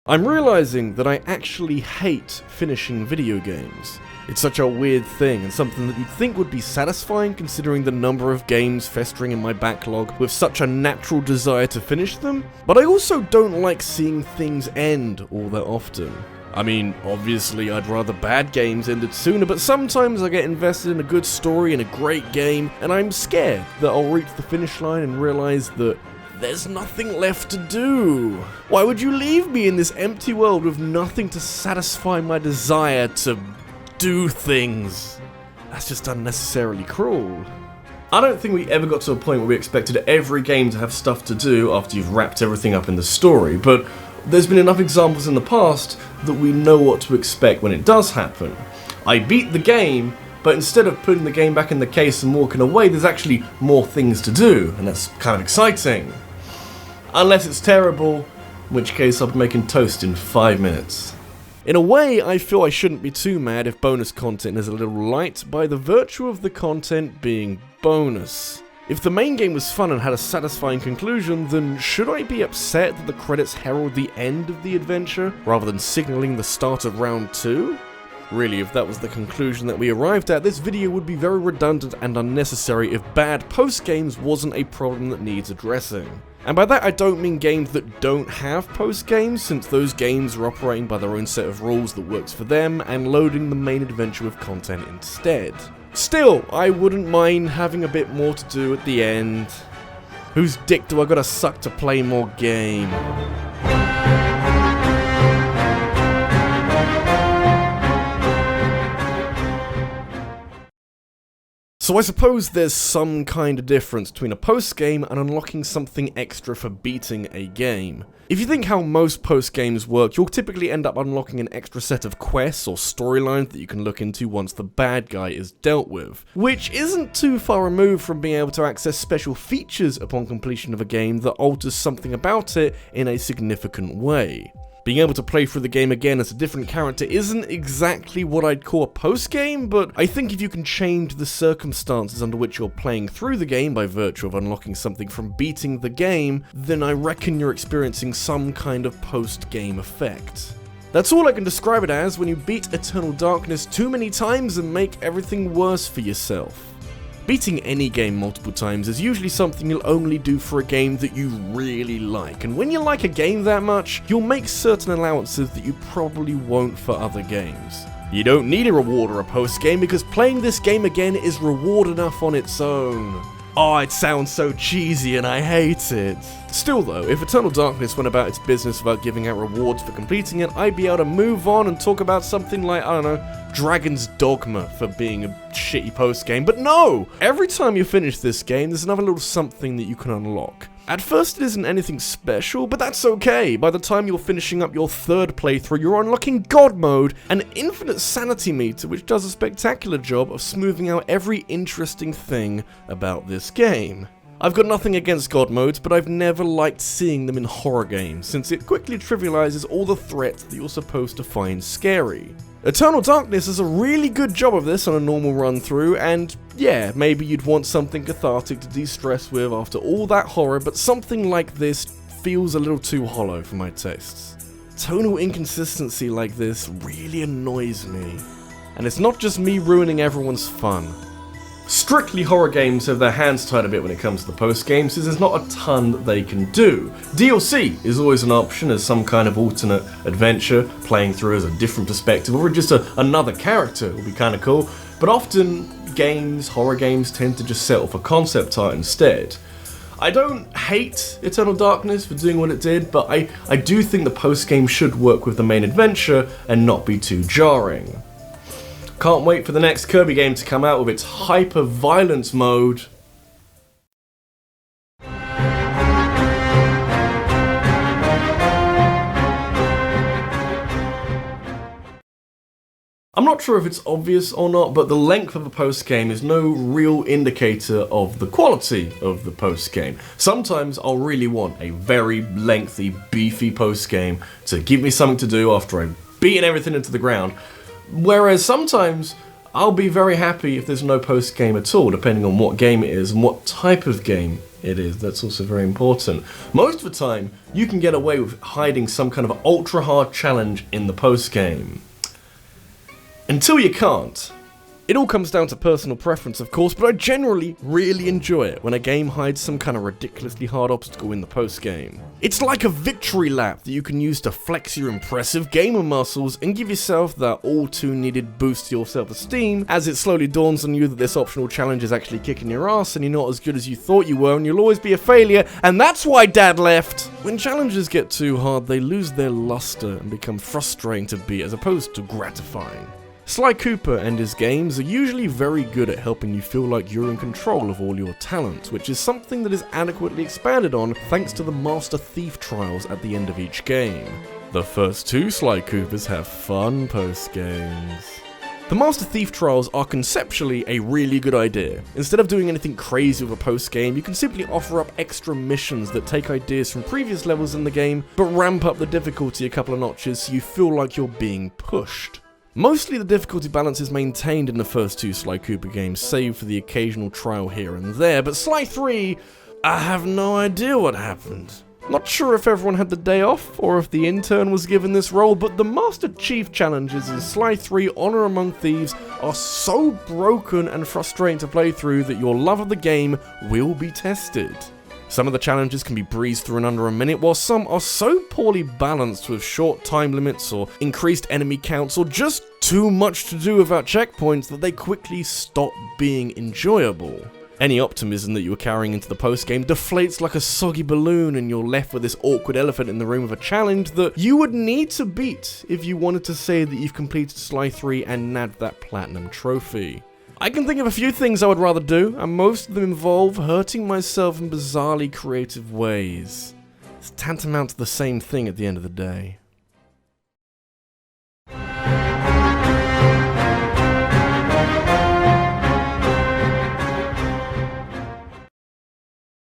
I'm realizing that I actually hate finishing video games. It's such a weird thing, and something that you'd think would be satisfying considering the number of games festering in my backlog with such a natural desire to finish them, but I also don't like seeing things end all that often. I mean, obviously I'd rather bad games ended sooner, but sometimes I get invested in a good story and a great game, and I'm scared that I'll reach the finish line and realize that there's nothing left to do. Why would you leave me in this empty world with nothing to satisfy my desire to do things? That's just unnecessarily cruel. I don't think we ever got to a point where we expected every game to have stuff to do after you've wrapped everything up in the story, but there's been enough examples in the past that we know what to expect when it does happen. I beat the game, but instead of putting the game back in the case and walking away, there's actually more things to do, and that's kind of exciting. Unless it's terrible, in which case I'll be making toast in 5 minutes. In a way, I feel I shouldn't be too mad if bonus content is a little light by the virtue of the content being bonus. If the main game was fun and had a satisfying conclusion, then should I be upset that the credits herald the end of the adventure, rather than signalling the start of round 2? Really, if that was the conclusion that we arrived at, this video would be very redundant and unnecessary if bad post-games wasn't a problem that needs addressing. And by that I don't mean games that don't have post-games, since those games are operating by their own set of rules that works for them, and loading the main adventure with content instead. Still, I wouldn't mind having a bit more to do at the end. Whose dick do I gotta suck to play more game? So I suppose there's some kind of difference between a post-game and unlocking something extra for beating a game. If you think how most post-games work, you'll typically end up unlocking an extra set of quests or storylines that you can look into once the bad guy is dealt with, which isn't too far removed from being able to access special features upon completion of a game that alters something about it in a significant way. Being able to play through the game again as a different character isn't exactly what I'd call a post-game, but I think if you can change the circumstances under which you're playing through the game by virtue of unlocking something from beating the game, then I reckon you're experiencing some kind of post-game effect. That's all I can describe it as when you beat Eternal Darkness too many times and make everything worse for yourself. Beating any game multiple times is usually something you'll only do for a game that you really like, and when you like a game that much, you'll make certain allowances that you probably won't for other games. You don't need a reward or a post-game because playing this game again is reward enough on its own. Oh, it sounds so cheesy and I hate it. Still though, if Eternal Darkness went about its business without giving out rewards for completing it, I'd be able to move on and talk about something like, I don't know, Dragon's Dogma for being a shitty post-game, but no! Every time you finish this game, there's another little something that you can unlock. At first it isn't anything special, but that's okay. By the time you're finishing up your third playthrough, you're unlocking God Mode, an infinite sanity meter which does a spectacular job of smoothing out every interesting thing about this game. I've got nothing against God Modes, but I've never liked seeing them in horror games, since it quickly trivializes all the threats that you're supposed to find scary. Eternal Darkness does a really good job of this on a normal run through, and yeah, maybe you'd want something cathartic to de-stress with after all that horror, but something like this feels a little too hollow for my tastes. Tonal inconsistency like this really annoys me, and it's not just me ruining everyone's fun. Strictly horror games have their hands tied a bit when it comes to the post-game, since there's not a ton that they can do. DLC is always an option as some kind of alternate adventure, playing through as a different perspective, or just another character would be kind of cool, but often horror games tend to just settle for concept art instead. I don't hate Eternal Darkness for doing what it did, but I do think the post-game should work with the main adventure and not be too jarring. Can't wait for the next Kirby game to come out with its hyper-violence mode. I'm not sure if it's obvious or not, but the length of a post-game is no real indicator of the quality of the post-game. Sometimes I'll really want a very lengthy, beefy post-game to give me something to do after I've beaten everything into the ground. Whereas sometimes I'll be very happy if there's no post-game at all, depending on what game it is and what type of game It is, that's also very important. Most of the time, you can get away with hiding some kind of ultra-hard challenge in the post-game. Until you can't. It all comes down to personal preference, of course, but I generally really enjoy it when a game hides some kind of ridiculously hard obstacle in the post-game. It's like a victory lap that you can use to flex your impressive gamer muscles and give yourself that all-too-needed boost to your self-esteem as it slowly dawns on you that this optional challenge is actually kicking your ass and you're not as good as you thought you were and you'll always be a failure, and that's why Dad left! When challenges get too hard, they lose their luster and become frustrating to beat as opposed to gratifying. Sly Cooper and his games are usually very good at helping you feel like you're in control of all your talents, which is something that is adequately expanded on thanks to the Master Thief trials at the end of each game. The first two Sly Coopers have fun post-games. The Master Thief trials are conceptually a really good idea. Instead of doing anything crazy with a post-game, you can simply offer up extra missions that take ideas from previous levels in the game, but ramp up the difficulty a couple of notches so you feel like you're being pushed. Mostly the difficulty balance is maintained in the first two Sly Cooper games, save for the occasional trial here and there, but Sly 3, I have no idea what happened. Not sure if everyone had the day off, or if the intern was given this role, but the Master Chief challenges in Sly 3 Honor Among Thieves are so broken and frustrating to play through that your love of the game will be tested. Some of the challenges can be breezed through in under a minute, while some are so poorly balanced with short time limits or increased enemy counts or just too much to do without checkpoints that they quickly stop being enjoyable. Any optimism that you were carrying into the post-game deflates like a soggy balloon and you're left with this awkward elephant in the room of a challenge that you would need to beat if you wanted to say that you've completed Sly 3 and nabbed that platinum trophy. I can think of a few things I would rather do, and most of them involve hurting myself in bizarrely creative ways. It's tantamount to the same thing at the end of the day.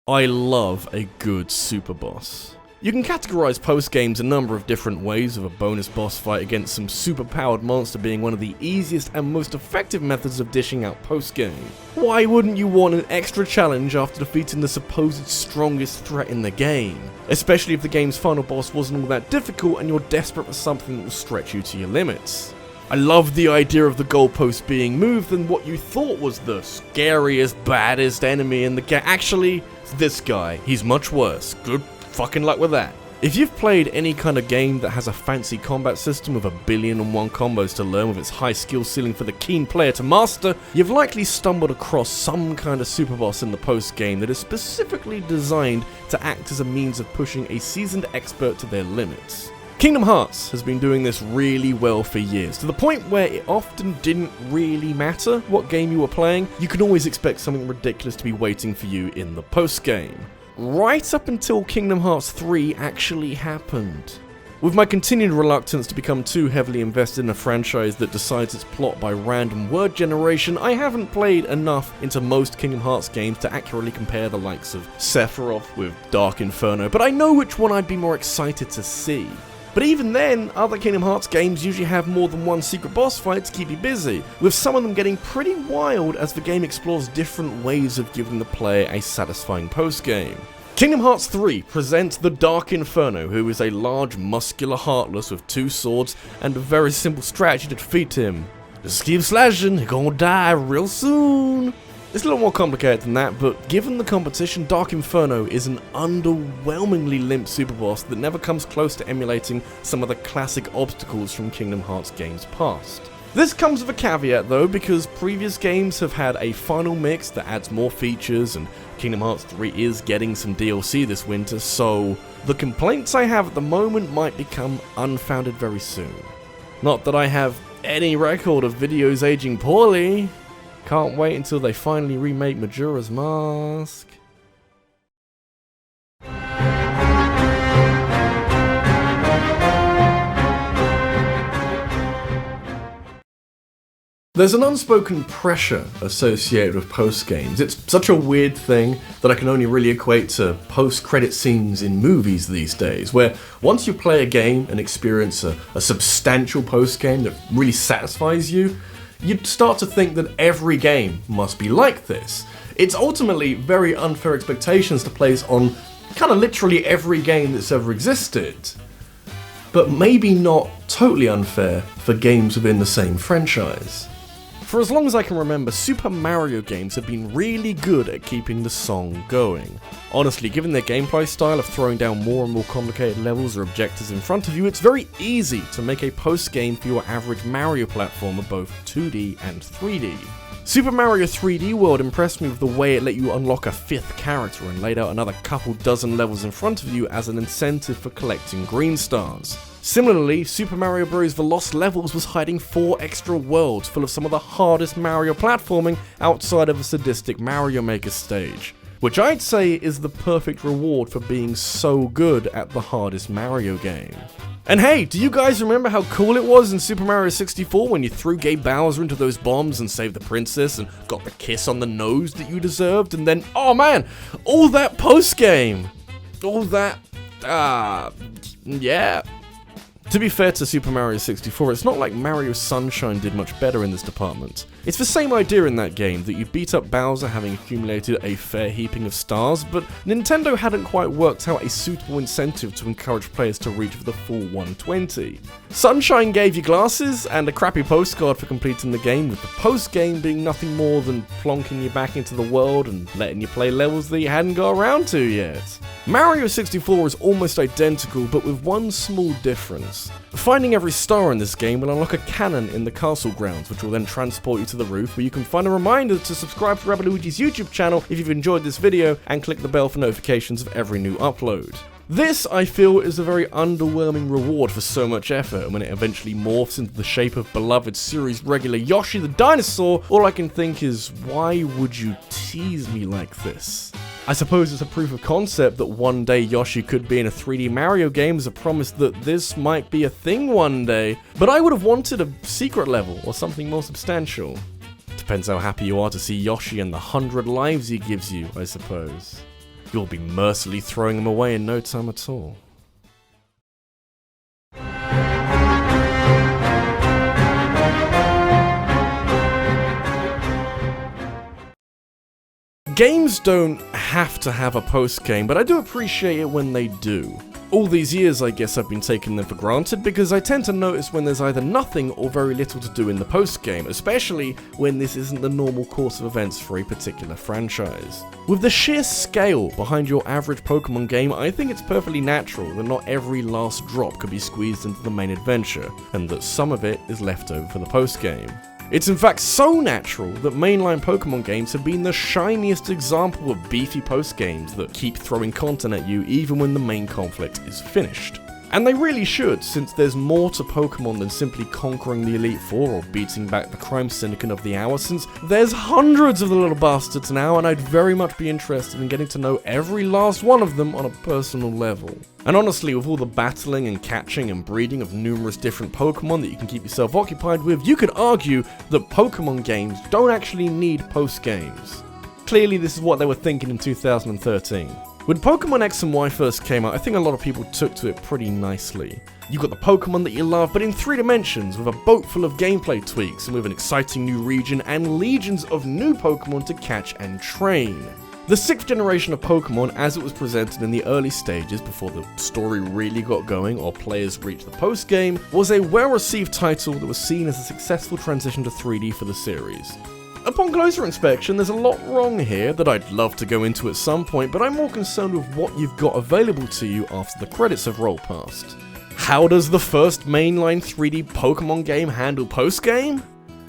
I love a good super boss. You can categorize post-games a number of different ways, with a bonus boss fight against some super-powered monster being one of the easiest and most effective methods of dishing out post-game. Why wouldn't you want an extra challenge after defeating the supposed strongest threat in the game? Especially if the game's final boss wasn't all that difficult and you're desperate for something that will stretch you to your limits. I love the idea of the goalpost being moved and what you thought was the scariest, baddest enemy in the game. Actually, it's this guy. He's much worse. Good fucking luck with that. If you've played any kind of game that has a fancy combat system with 1,000,001 combos to learn with its high skill ceiling for the keen player to master, you've likely stumbled across some kind of super boss in the post game that is specifically designed to act as a means of pushing a seasoned expert to their limits. Kingdom Hearts has been doing this really well for years, to the point where it often didn't really matter what game you were playing, you could always expect something ridiculous to be waiting for you in the post game. Right up until Kingdom Hearts 3 actually happened. With my continued reluctance to become too heavily invested in a franchise that decides its plot by random word generation, I haven't played enough into most Kingdom Hearts games to accurately compare the likes of Sephiroth with Dark Inferno, but I know which one I'd be more excited to see. But even then, other Kingdom Hearts games usually have more than one secret boss fight to keep you busy, with some of them getting pretty wild as the game explores different ways of giving the player a satisfying post-game. Kingdom Hearts 3 presents the Dark Inferno, who is a large, muscular Heartless with 2 swords and a very simple strategy to defeat him. Just keep slashing, you're gonna die real soon. It's a little more complicated than that, but given the competition, Dark Inferno is an underwhelmingly limp super boss that never comes close to emulating some of the classic obstacles from Kingdom Hearts games past. This comes with a caveat though, because previous games have had a final mix that adds more features, and Kingdom Hearts 3 is getting some DLC this winter, so the complaints I have at the moment might become unfounded very soon. Not that I have any record of videos aging poorly. Can't wait until they finally remake Majora's Mask. There's an unspoken pressure associated with post-games. It's such a weird thing that I can only really equate to post-credit scenes in movies these days, where once you play a game and experience a substantial post-game that really satisfies you, you'd start to think that every game must be like this. It's ultimately very unfair expectations to place on kind of literally every game that's ever existed, but maybe not totally unfair for games within the same franchise. For as long as I can remember, Super Mario games have been really good at keeping the song going. Honestly, given their gameplay style of throwing down more and more complicated levels or objectives in front of you, it's very easy to make a post-game for your average Mario platformer, both 2D and 3D. Super Mario 3D World impressed me with the way it let you unlock a 5th character and laid out another couple dozen levels in front of you as an incentive for collecting green stars. Similarly, Super Mario Bros. The Lost Levels was hiding 4 extra worlds full of some of the hardest Mario platforming outside of a sadistic Mario Maker stage, which I'd say is the perfect reward for being so good at the hardest Mario game. And hey, do you guys remember how cool it was in Super Mario 64 when you threw Gabe Bowser into those bombs and saved the princess and got the kiss on the nose that you deserved, and then, oh man, all that post-game! All that, yeah. To be fair to Super Mario 64, it's not like Mario Sunshine did much better in this department. It's the same idea in that game, that you beat up Bowser having accumulated a fair heaping of stars, but Nintendo hadn't quite worked out a suitable incentive to encourage players to reach for the full 120. Sunshine gave you glasses and a crappy postcard for completing the game, with the post-game being nothing more than plonking you back into the world and letting you play levels that you hadn't got around to yet. Mario 64 is almost identical, but with one small difference. Finding every star in this game will unlock a cannon in the castle grounds, which will then transport you to the roof, where you can find a reminder to subscribe to RabbidLuigi's YouTube channel if you've enjoyed this video, and click the bell for notifications of every new upload. This, I feel, is a very underwhelming reward for so much effort, and when it eventually morphs into the shape of beloved series regular Yoshi the dinosaur, all I can think is, why would you tease me like this? I suppose it's a proof of concept that one day Yoshi could be in a 3D Mario game as a promise that this might be a thing one day, but I would have wanted a secret level or something more substantial. Depends how happy you are to see Yoshi and the 100 lives he gives you, I suppose. You'll be mercilessly throwing them away in no time at all. Games don't have to have a post-game, but I do appreciate it when they do. All these years, I guess I've been taking them for granted because I tend to notice when there's either nothing or very little to do in the post-game, especially when this isn't the normal course of events for a particular franchise. With the sheer scale behind your average Pokemon game, I think it's perfectly natural that not every last drop could be squeezed into the main adventure, and that some of it is left over for the post-game. It's in fact so natural that mainline Pokemon games have been the shiniest example of beefy post-games that keep throwing content at you even when the main conflict is finished. And they really should, since there's more to Pokemon than simply conquering the Elite Four or beating back the crime syndicate of the hour, since there's hundreds of the little bastards now, and I'd very much be interested in getting to know every last one of them on a personal level. And honestly, with all the battling and catching and breeding of numerous different Pokemon that you can keep yourself occupied with, you could argue that Pokemon games don't actually need post-games. Clearly this is what they were thinking in 2013. When Pokemon X and Y first came out, I think a lot of people took to it pretty nicely. You got the Pokemon that you love, but in 3 dimensions, with a boat full of gameplay tweaks, and with an exciting new region and legions of new Pokemon to catch and train. The 6th generation of Pokemon, as it was presented in the early stages before the story really got going or players reached the post-game, was a well-received title that was seen as a successful transition to 3D for the series. Upon closer inspection, there's a lot wrong here that I'd love to go into at some point, but I'm more concerned with what you've got available to you after the credits have rolled past. How does the first mainline 3D Pokemon game handle post-game?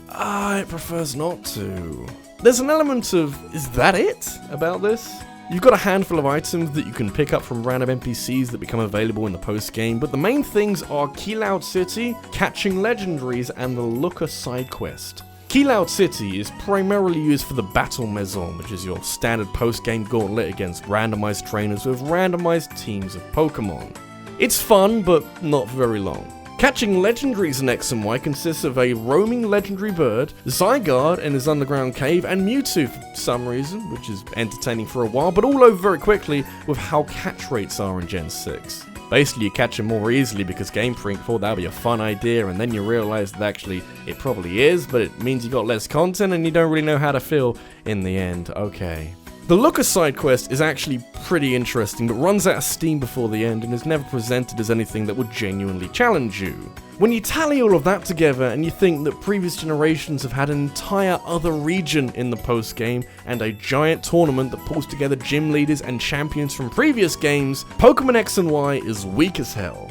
It prefers not to. There's an element of, is that it, about this? You've got a handful of items that you can pick up from random NPCs that become available in the post-game, but the main things are Keyloud City, catching legendaries, and the Looker side quest. Keyloud City is primarily used for the Battle Maison, which is your standard post-game gauntlet against randomized trainers with randomized teams of Pokemon. It's fun, but not very long. Catching legendaries in X and Y consists of a roaming legendary bird, Zygarde in his underground cave, and Mewtwo for some reason, which is entertaining for a while, but all over very quickly with how catch rates are in Gen 6. Basically, you catch them more easily because Game Freak thought that would be a fun idea, and then you realize that actually it probably is, but it means you got less content and you don't really know how to feel in the end. Okay. The Looker side quest is actually pretty interesting, but runs out of steam before the end and is never presented as anything that would genuinely challenge you. When you tally all of that together and you think that previous generations have had an entire other region in the post-game and a giant tournament that pulls together gym leaders and champions from previous games, Pokemon X and Y is weak as hell.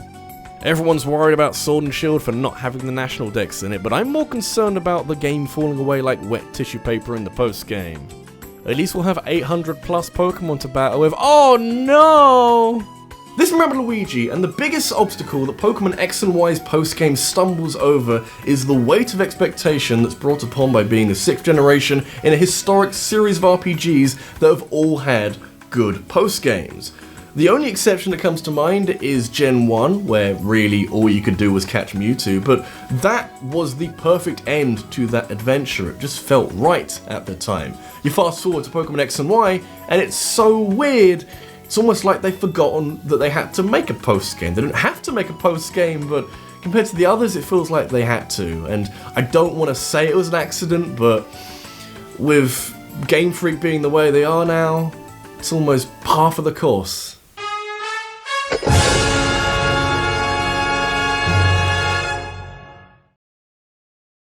Everyone's worried about Sword and Shield for not having the national decks in it, but I'm more concerned about the game falling away like wet tissue paper in the post-game. At least we'll have 800 plus Pokemon to battle with. Oh no! This is RabbidLuigi, and the biggest obstacle that Pokemon X and Y's post-game stumbles over is the weight of expectation that's brought upon by being the 6th generation in a historic series of RPGs that have all had good post-games. The only exception that comes to mind is Gen 1, where really all you could do was catch Mewtwo, but that was the perfect end to that adventure. It just felt right at the time. You fast forward to Pokemon X and Y, and it's so weird. It's almost like they've forgotten that they had to make a post-game. They didn't have to make a post-game, but compared to the others, it feels like they had to. And I don't want to say it was an accident, but with Game Freak being the way they are now, it's almost par for the course.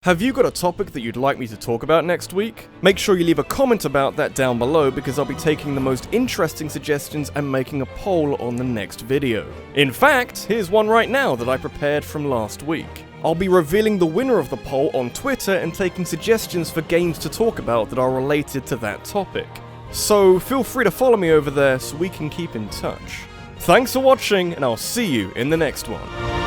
Have you got a topic that you'd like me to talk about next week? Make sure you leave a comment about that down below because I'll be taking the most interesting suggestions and making a poll on the next video. In fact, here's one right now that I prepared from last week. I'll be revealing the winner of the poll on Twitter and taking suggestions for games to talk about that are related to that topic. So feel free to follow me over there so we can keep in touch. Thanks for watching, and I'll see you in the next one.